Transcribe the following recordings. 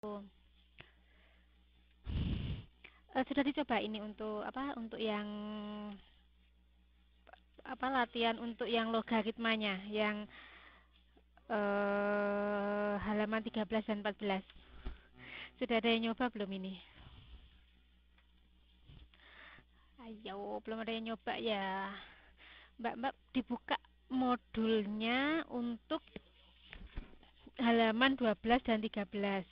Sudah dicoba ini untuk apa? Untuk yang apa latihan untuk yang logaritmanya, yang halaman 13 dan 14. Sudah ada yang nyoba belum ini? Ayo, belum ada yang nyoba ya. Mbak dibuka modulnya untuk halaman 12 dan 13.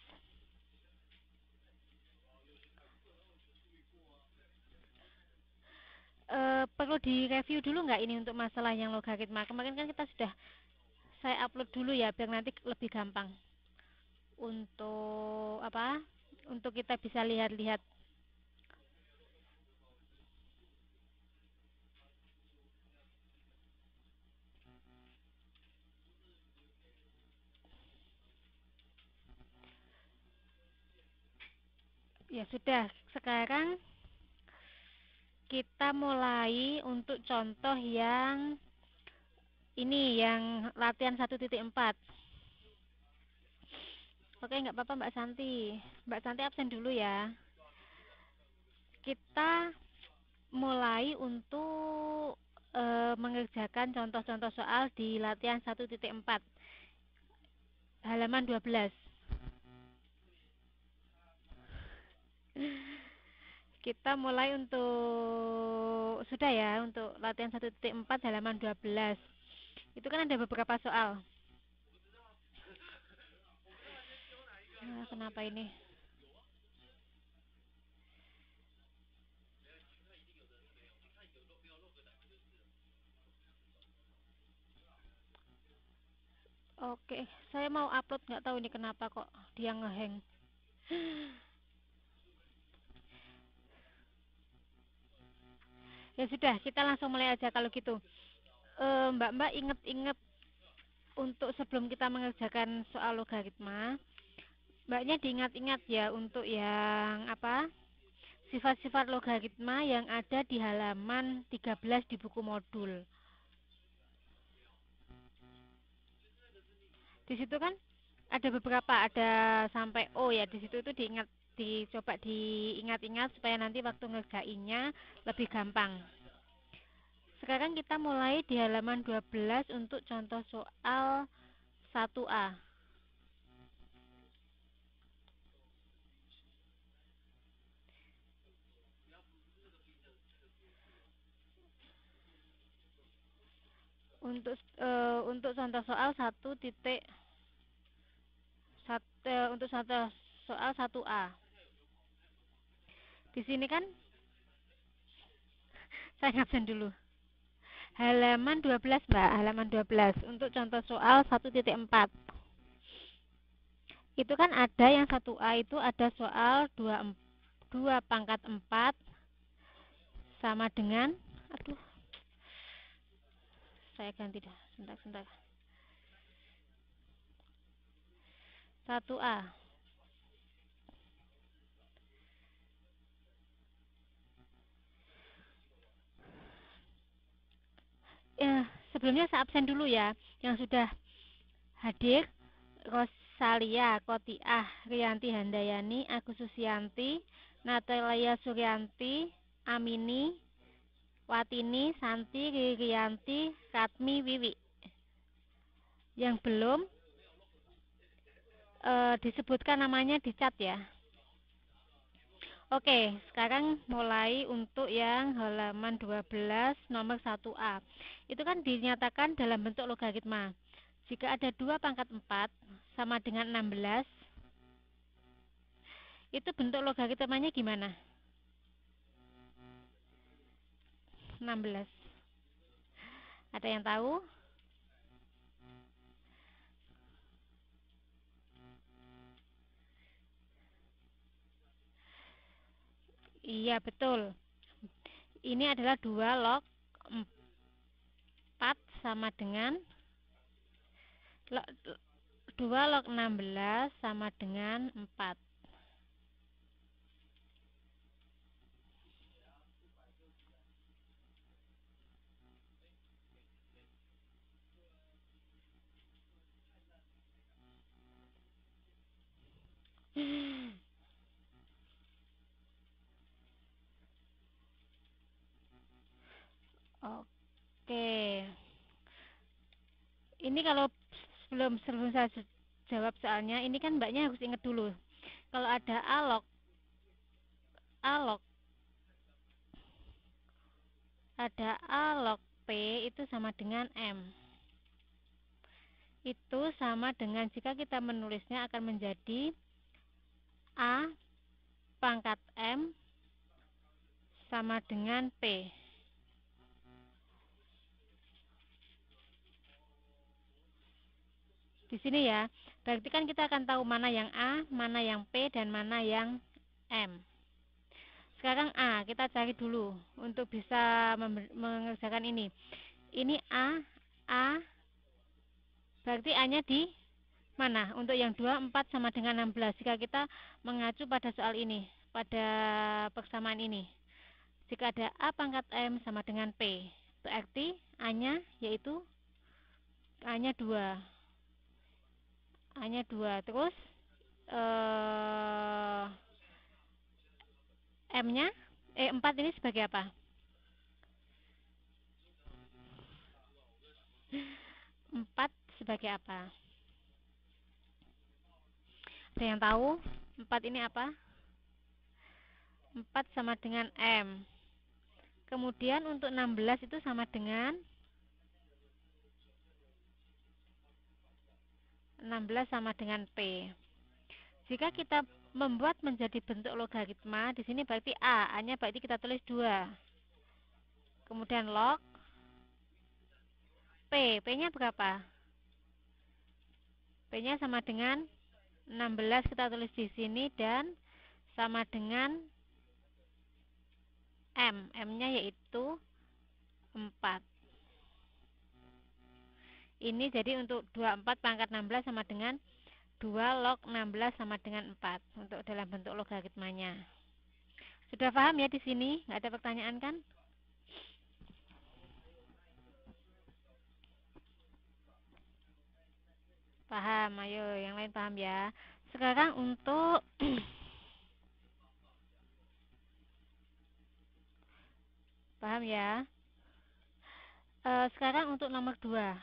Perlu direview dulu nggak ini untuk masalah yang logaritma? Kemarin kan kita sudah saya upload dulu ya biar nanti lebih gampang untuk apa? Untuk kita bisa lihat-lihat. Ya sudah, sekarang kita mulai untuk contoh yang ini yang latihan 1.4. Oke, nggak apa-apa Mbak Santi. Mbak Santi absen dulu ya. Kita mulai untuk mengerjakan contoh-contoh soal di latihan 1.4 halaman 12. Kita mulai untuk sudah ya untuk latihan 1.4 halaman 12. Itu kan ada beberapa soal. Nah, kenapa ini? Oke, saya mau upload nggak tahu ini kenapa kok dia ngehang. Ya sudah, kita langsung mulai aja kalau gitu. Mbak-mbak inget-inget untuk sebelum kita mengerjakan soal logaritma, mbaknya diingat-ingat ya untuk yang apa? Sifat-sifat logaritma yang ada di halaman 13 di buku modul. Di situ kan ada beberapa, ada sampai O ya. Di situ itu dicoba diingat-ingat supaya nanti waktu ngerjainnya lebih gampang. Sekarang kita mulai di halaman 12 untuk contoh soal 1A. Untuk contoh soal 1.1 untuk contoh soal 1A. Di sini kan saya ngabsen dulu. Halaman 12, Mbak, halaman 12 untuk contoh soal 1.4. Itu kan ada yang 1A itu ada soal 2 pangkat 4 sama dengan aduh, saya ganti dah. Sebentar. 1A. Sebelumnya saya absen dulu ya. Yang sudah hadir Rosalia Kotiah Rianti Handayani, Agus Susianti, Natalia Suryanti, Amini, Watini, Santi, Ririanti, Katmi, Wiwi. Yang belum disebutkan namanya di chat ya. Oke, sekarang mulai untuk yang halaman 12 nomor 1A. Itu kan dinyatakan dalam bentuk logaritma. Jika ada 2 pangkat 4 sama dengan 16, itu bentuk logaritmanya gimana? 16. Ada yang tahu? Iya, betul. Ini adalah 2 log 4 sama dengan 2 log 16 sama dengan 4. Ini kalau sebelum saya jawab soalnya, ini kan mbaknya harus ingat dulu. Kalau ada alog, alog, ada alog P itu sama dengan M. Itu sama dengan jika kita menulisnya akan menjadi A pangkat M sama dengan P. Di sini ya, berarti kan kita akan tahu mana yang A, mana yang P, dan mana yang M. Sekarang A, kita cari dulu untuk bisa mengerjakan ini. Ini A, berarti A-nya di mana? Untuk yang 2, 4 sama dengan 16. Jika kita mengacu pada soal ini, pada persamaan ini. Jika ada A pangkat M sama dengan P, berarti A-nya yaitu A-nya 2. A-nya 2. Terus M-nya 4 ini sebagai apa? 4 sebagai apa? Ada yang tahu 4 ini apa? 4 sama dengan M. Kemudian untuk 16 itu sama dengan 16 sama dengan P. Jika kita membuat menjadi bentuk logaritma, di sini berarti A-nya berarti kita tulis 2. Kemudian log P-nya berapa? P-nya sama dengan 16 kita tulis di sini dan sama dengan M-nya yaitu 4. Ini jadi untuk 24 pangkat 16 sama dengan 2 log 16 sama dengan 4 untuk dalam bentuk logaritmanya. Sudah paham ya di sini? Nggak ada pertanyaan kan? Paham, ayo yang lain paham ya. Sekarang untuk paham ya. Sekarang untuk nomor 2.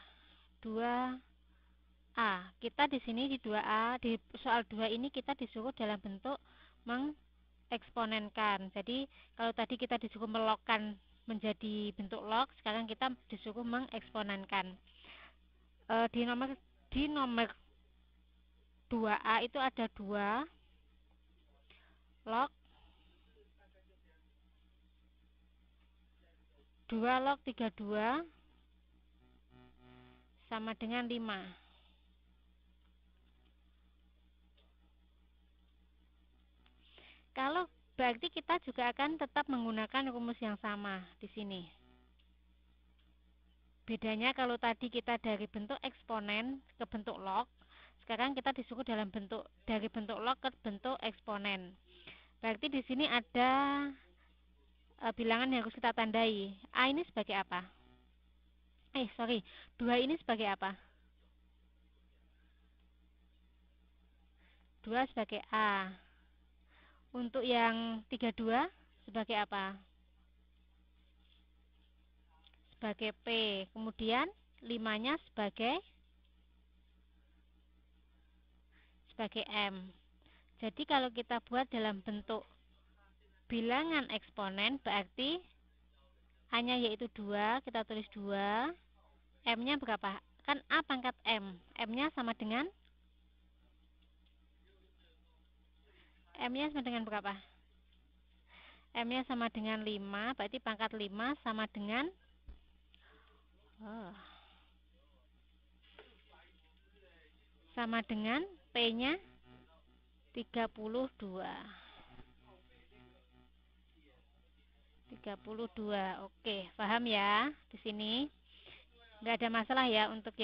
2A. Kita di sini di 2A, di soal 2 ini kita disuruh dalam bentuk mengeksponenkan. Jadi kalau tadi kita disuruh melogkan menjadi bentuk log, sekarang kita disuruh mengeksponenkan. Di nomor 2A itu ada 2 log 32 sama dengan 5. Kalau berarti kita juga akan tetap menggunakan rumus yang sama di sini. Bedanya kalau tadi kita dari bentuk eksponen ke bentuk log, sekarang kita disuruh dalam bentuk dari bentuk log ke bentuk eksponen. Berarti di sini ada bilangan yang harus kita tandai. A ini sebagai apa? 2 ini sebagai apa? 2 sebagai A. Untuk yang 32 sebagai apa? Sebagai P. Kemudian 5-nya sebagai M. Jadi kalau kita buat dalam bentuk bilangan eksponen, berarti A-nya yaitu 2, kita tulis 2. M-nya berapa? Kan A pangkat M. M-nya sama dengan berapa? M-nya sama dengan 5, berarti pangkat 5 sama dengan sama dengan P-nya 32. 32. Oke, paham ya di sini? Nggak ada masalah ya untuk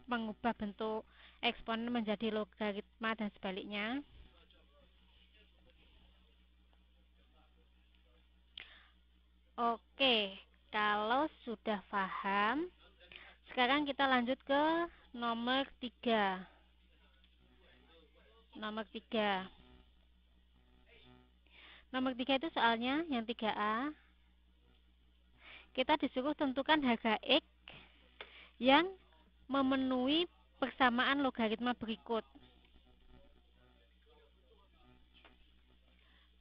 mengubah bentuk eksponen menjadi logaritma dan sebaliknya. Oke, kalau sudah paham, sekarang kita lanjut ke nomor 3. Nomor 3. Nomor 3 itu soalnya yang 3A. Kita disuruh tentukan harga X yang memenuhi persamaan logaritma berikut.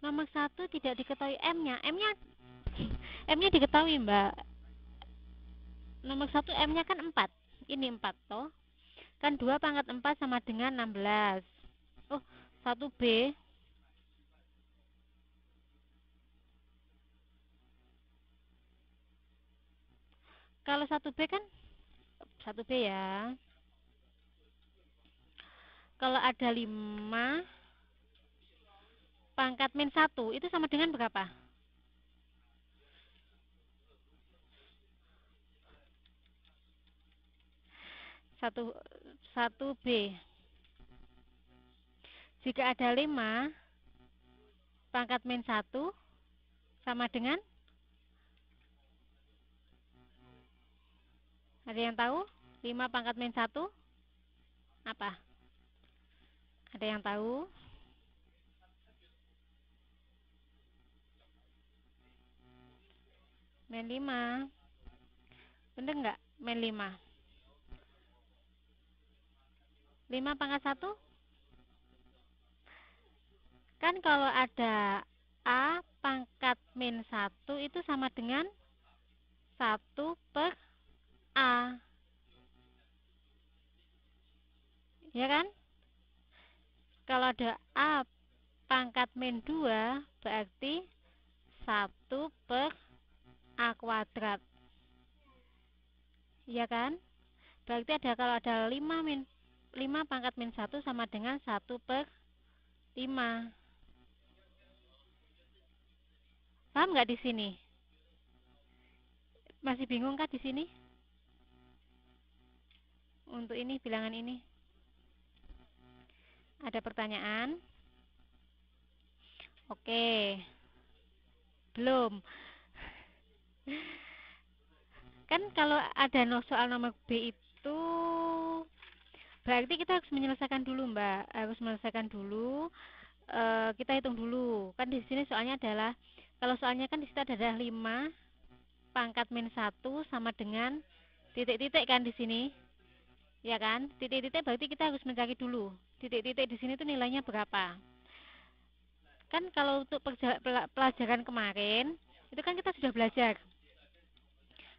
Nomor 1 tidak diketahui M-nya. M-nya diketahui, Mbak. Nomor 1 M-nya kan 4. Ini 4 toh. Kan 2 pangkat 4 sama dengan 16. Oh, 1B. Kalau 1B kan 1B ya. Kalau ada 5 pangkat min 1 itu sama dengan berapa? 1B. Jika ada 5 pangkat min 1 sama dengan, ada yang tahu? 5 pangkat min 1 apa? Ada yang tahu? Min 5. Bener nggak? Min 5. 5 pangkat 1? Kan kalau ada A pangkat min 1 itu sama dengan 1 per A. Ya kan? Kalau ada A pangkat min 2 berarti 1 per A kuadrat. Ya kan? Berarti kalau ada 5 pangkat min 1 sama dengan 1 per 5. Paham nggak di sini? Masih bingung kah di sini? Untuk ini, bilangan ini. Ada pertanyaan? Oke. Belum. Kan kalau ada soal nomor B itu berarti kita harus menyelesaikan dulu, Mbak. Harus menyelesaikan dulu. Kita hitung dulu. Kan di sini soalnya adalah, kalau soalnya kan di situ ada 5 pangkat min 1 sama dengan titik-titik kan di sini. Ya kan? Titik-titik berarti kita harus mencari dulu. Titik-titik di sini tuh nilainya berapa? Kan kalau untuk pelajaran kemarin, itu kan kita sudah belajar.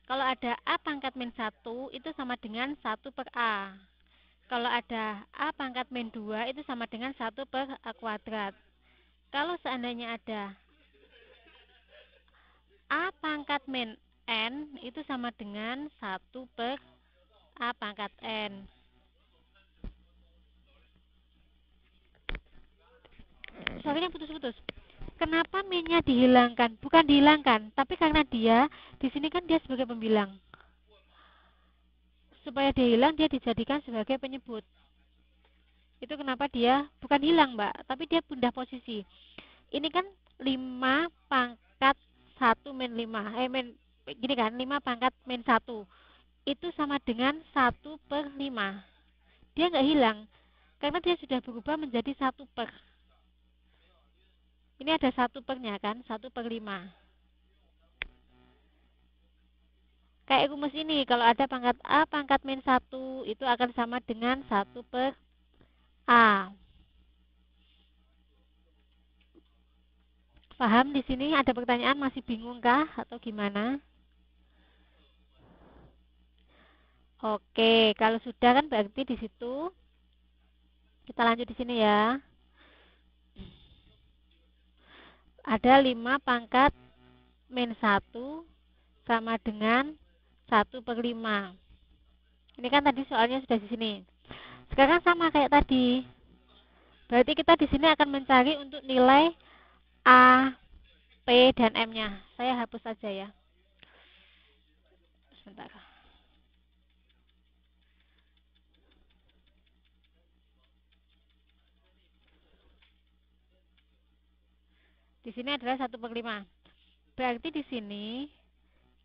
Kalau ada A pangkat min 1 itu sama dengan 1 per A. Kalau ada A pangkat min 2 itu sama dengan 1 per A kuadrat. Kalau seandainya ada A pangkat min N itu sama dengan 1 per A pangkat N. Soalnya putus-putus. Kenapa min-nya dihilangkan? Bukan dihilangkan, tapi karena dia di sini kan dia sebagai pembilang. Supaya dia hilang, dia dijadikan sebagai penyebut. Itu kenapa dia bukan hilang, Mbak, tapi dia pindah posisi. Ini kan 5 pangkat 1 min 5. Gini kan, 5 pangkat min 1. Itu sama dengan 1 per 5. Dia nggak hilang, karena dia sudah berubah menjadi 1 per. Ini ada 1 pernya kan, 1 per 5. Kayak rumus ini, kalau ada pangkat A pangkat min 1, itu akan sama dengan 1 per A. Paham di sini? Ada pertanyaan, masih bingung kah atau gimana? Oke, kalau sudah kan berarti di situ kita lanjut di sini ya. Ada 5 pangkat min 1 sama dengan 1 per 5. Ini kan tadi soalnya sudah di sini. Sekarang sama kayak tadi. Berarti kita di sini akan mencari untuk nilai A, P, dan M-nya. Saya hapus saja ya. Sebentar. Di sini adalah 1 per 5. Berarti di sini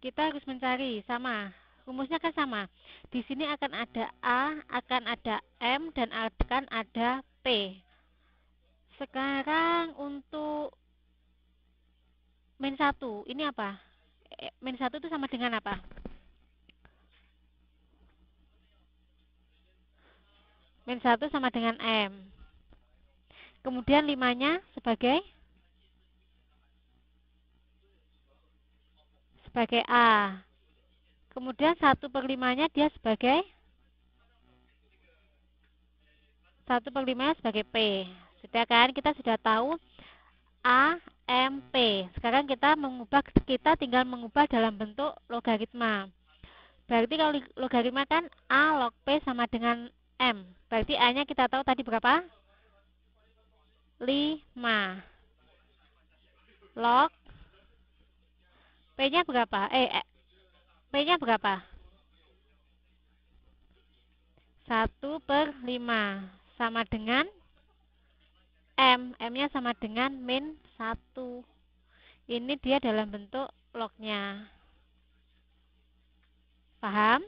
kita harus mencari sama. Rumusnya kan sama. Di sini akan ada A, akan ada M, dan akan ada P. Sekarang untuk min 1, ini apa? Min 1 itu sama dengan apa? Min 1 sama dengan M. Kemudian 5-nya sebagai A. Kemudian 1/5-nya dia sebagai 1/5-nya sebagai P. Sudah kan? Kita sudah tahu A, M, P. Sekarang kita tinggal mengubah dalam bentuk logaritma. Berarti kalau logaritma kan A log P sama dengan M. Berarti A-nya kita tahu tadi berapa? 5. Log P-nya berapa? P-nya berapa? 1/5 sama dengan M. M-nya sama dengan min 1. Ini dia dalam bentuk lognya. Paham?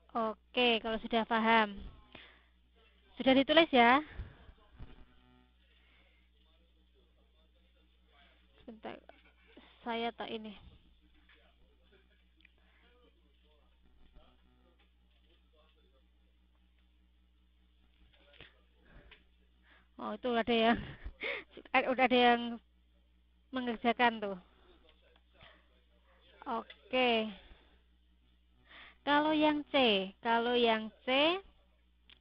Oke, kalau sudah paham. Sudah ditulis ya? Sebentar, saya tak ini. Oh, itu ada yang udah ada yang mengerjakan tuh. Oke. Kalau yang C,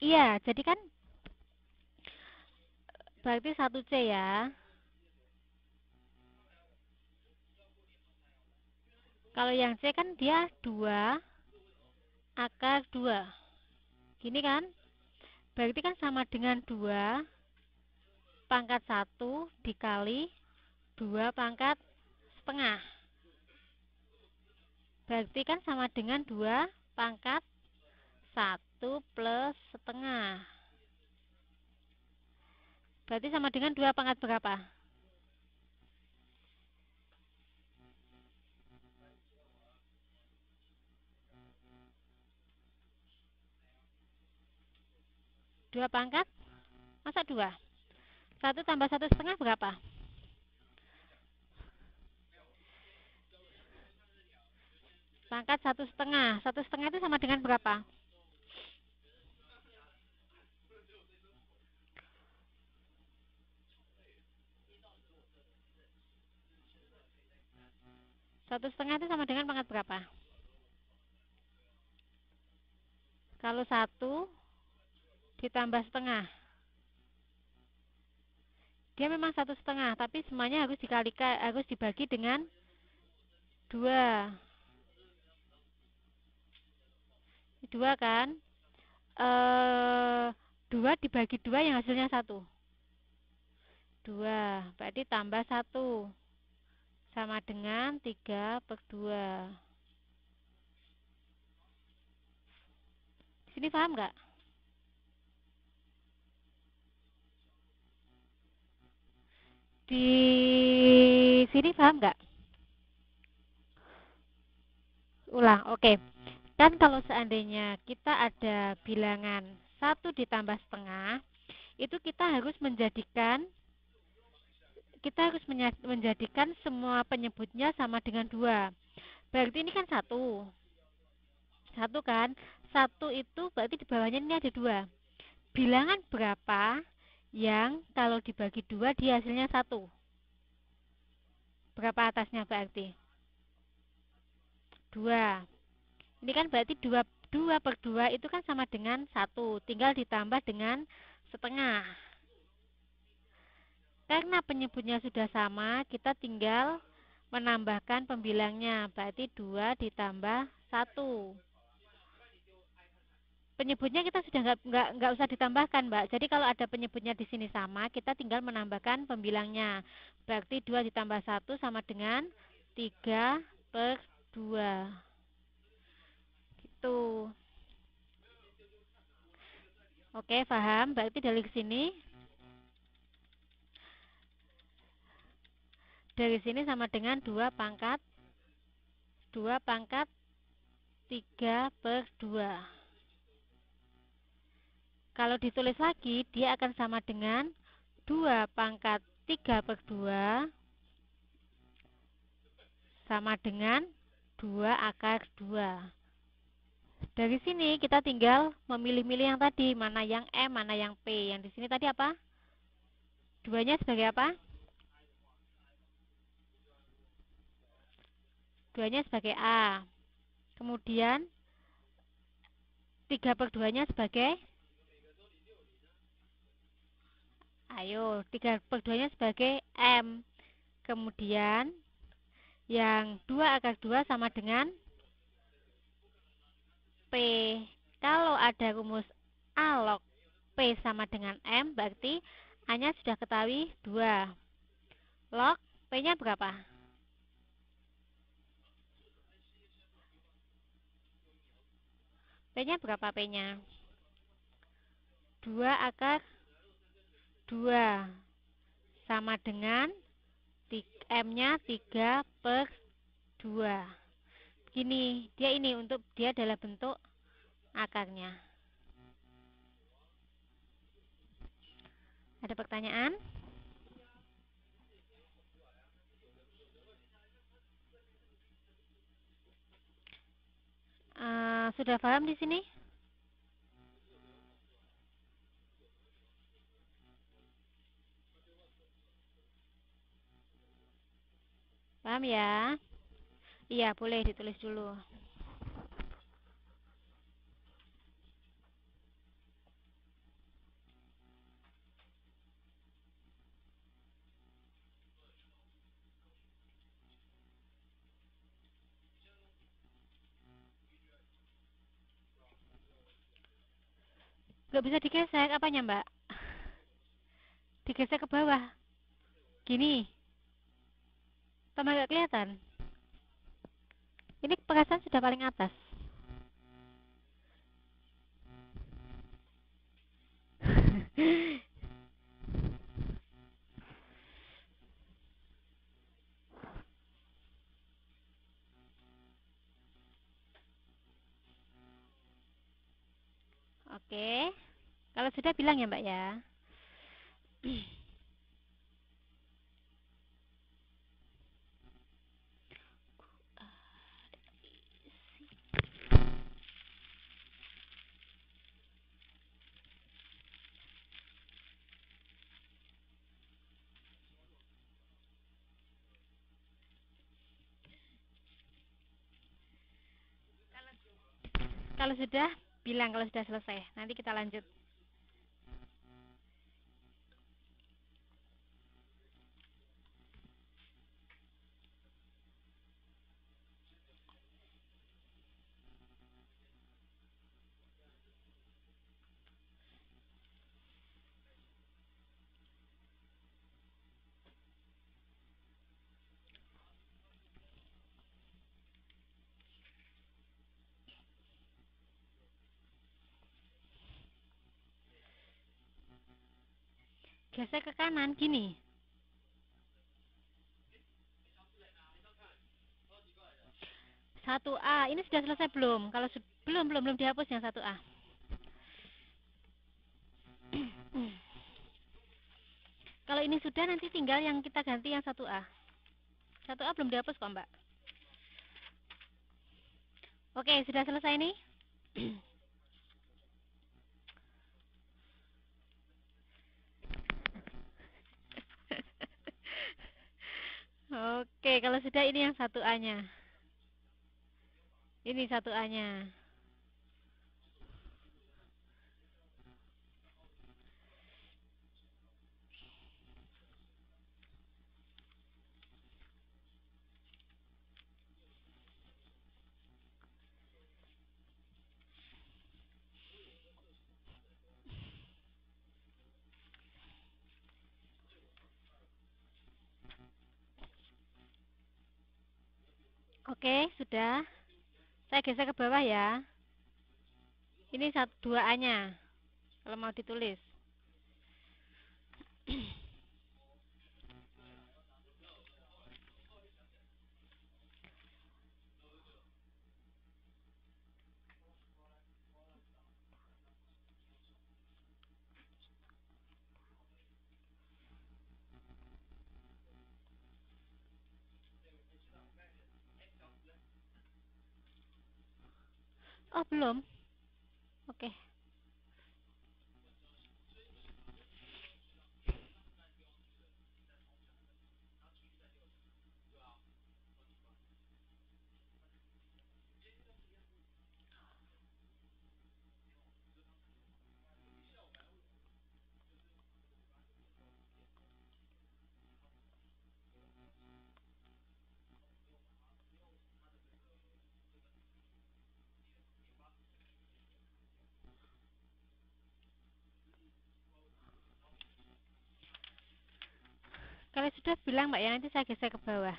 iya, jadi kan berarti 1C ya. Kalau yang C kan dia 2 akar 2. Gini kan? Berarti kan sama dengan 2 pangkat 1 dikali 2 pangkat setengah. Berarti kan sama dengan 2 pangkat 1 plus setengah. Berarti sama dengan 2 pangkat berapa? 2 pangkat? Masa 2? 1 tambah 1 setengah berapa? Pangkat 1 setengah. 1 setengah itu sama dengan berapa? 1 setengah itu sama dengan pangkat berapa? Kalau 1 ditambah setengah, dia memang 1 setengah, tapi semuanya harus dibagi dengan 2. 2 kan? 2 dibagi 2 yang hasilnya 1. 2. Berarti tambah 1 sama dengan 3/2. Di sini paham nggak? Di sini paham nggak? Ulang, oke. Kan kalau seandainya kita ada bilangan 1 ditambah setengah, itu kita harus menjadikan semua penyebutnya sama dengan 2. Berarti ini kan 1. 1 kan? 1 itu berarti di bawahnya ini ada 2. Bilangan berapa yang kalau dibagi 2 dia hasilnya 1? Berapa atasnya berarti? 2. Ini kan berarti 2/2 itu kan sama dengan 1. Tinggal ditambah dengan setengah. Karena penyebutnya sudah sama, kita tinggal menambahkan pembilangnya. Berarti 2 ditambah 1. Penyebutnya kita sudah nggak usah ditambahkan, Mbak. Jadi kalau ada penyebutnya di sini sama, kita tinggal menambahkan pembilangnya. Berarti 2 ditambah 1 sama dengan 3/2. Gitu. Oke, paham? Berarti dari sini sama dengan 2 pangkat 3/2. Kalau ditulis lagi, dia akan sama dengan 2 pangkat 3/2 sama dengan 2 akar 2. Dari sini kita tinggal memilih-milih yang tadi, mana yang M, mana yang P. Yang di sini tadi apa? 2-nya sebagai apa? 2-nya sebagai A. Kemudian 3/2-nya sebagai, ayo, 3/2-nya sebagai M. Kemudian yang 2 akar 2 sama dengan P. Kalau ada rumus A log P sama dengan M, berarti A-nya sudah ketahui 2. Log P-nya berapa? P-nya berapa P-nya? 2 akar 2 sama dengan M-nya 3/2. Begini, dia ini untuk dia adalah bentuk akarnya. Ada pertanyaan? Sudah paham di sini? Paham ya? Iya, boleh ditulis dulu. Gak bisa digesek apanya, Mbak? Digesek ke bawah. Gini, tambah gak kelihatan. Ini perasaan sudah paling atas. Oke. Kalau sudah bilang ya, Mbak ya. Kalau sudah, bilang kalau sudah selesai. Nanti kita lanjut. Gesek ke kanan, gini. Satu A, ini sudah selesai belum? Kalau belum dihapus yang 1A. Kalau ini sudah, nanti tinggal yang kita ganti yang 1A. 1A belum dihapus kok, Mbak. Oke, sudah selesai nih. Oke, kalau sudah ini yang 1A-nya. Ini 1A-nya. Oke, sudah. Saya geser ke bawah ya. Ini 2A-nya. Kalau mau ditulis. Oh, belum. Oke. Kalau sudah bilang Mbak ya, nanti saya geser ke bawah.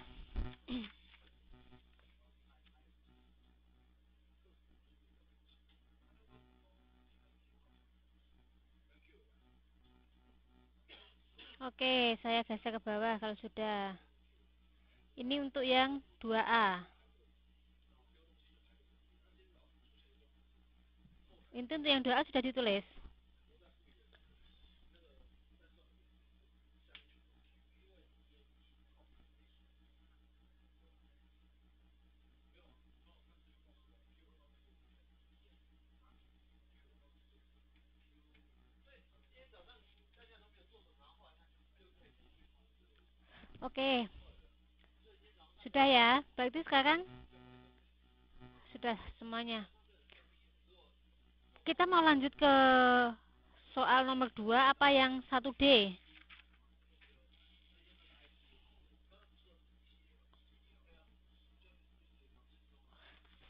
Oke, saya geser ke bawah kalau sudah. Ini untuk yang 2A. Itu untuk yang 2A sudah ditulis. Oke, sudah ya. Berarti sekarang sudah semuanya. Kita mau lanjut ke soal nomor 2 apa yang 1D?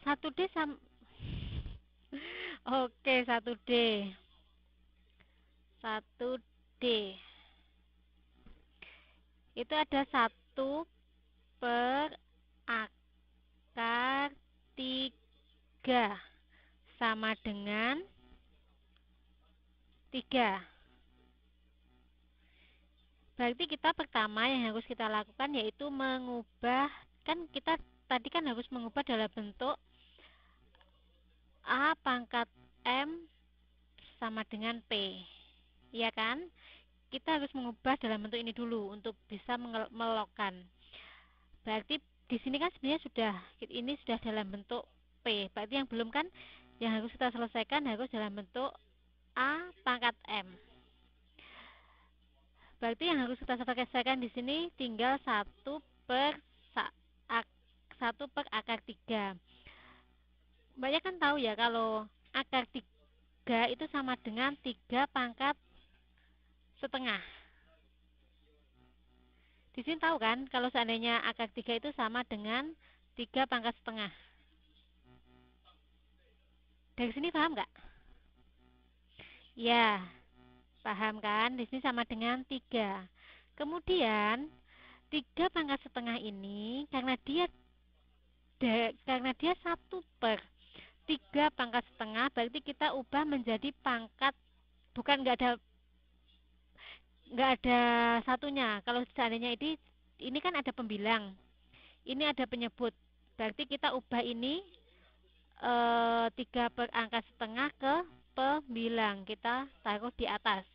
1D sama. Oke, 1D. 1D. Itu ada 1/3 sama dengan 3. Berarti kita pertama yang harus kita lakukan yaitu mengubah, kan kita tadi kan harus mengubah dalam bentuk A pangkat M sama dengan P. Ya kan? Kita harus mengubah dalam bentuk ini dulu untuk bisa melokkan. Berarti di sini kan sebenarnya sudah, ini sudah dalam bentuk P. Berarti yang belum kan, yang harus kita selesaikan harus dalam bentuk A pangkat M. Berarti yang harus kita selesaikan di sini tinggal 1/1/3. Banyak kan tahu ya kalau akar 3 itu sama dengan 3 pangkat setengah. Di sini tahu kan kalau seandainya akar 3 itu sama dengan 3 pangkat setengah. Dari sini paham nggak? Ya, paham kan? Di sini sama dengan 3. Kemudian 3 pangkat setengah ini karena dia 1/3 pangkat setengah, berarti kita ubah menjadi pangkat, bukan nggak ada satunya. Kalau seandainya ini kan ada pembilang, ini ada penyebut, berarti kita ubah ini 3/setengah ke pembilang, kita taruh di atas.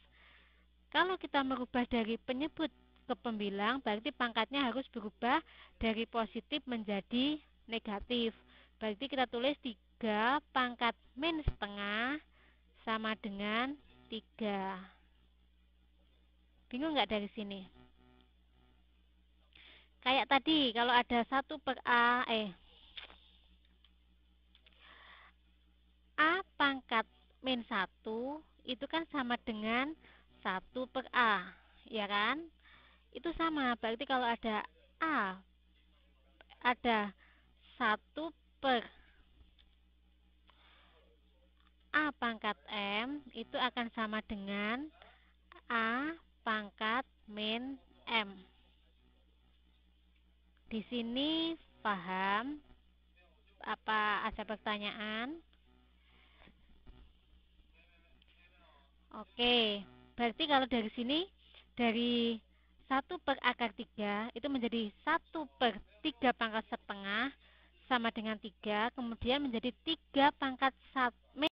Kalau kita merubah dari penyebut ke pembilang, berarti pangkatnya harus berubah dari positif menjadi negatif. Berarti kita tulis 3 pangkat min setengah sama dengan 3. Bingung nggak dari sini? Kayak tadi, kalau ada 1/A pangkat min 1 itu kan sama dengan 1/A, ya kan? Itu sama, berarti kalau A ada 1/A pangkat M itu akan sama dengan A pangkat min M. Di sini paham? Apa ada pertanyaan? Oke, berarti kalau dari sini, dari 1/3 itu menjadi 1/3 pangkat setengah sama dengan 3, kemudian menjadi 3 pangkat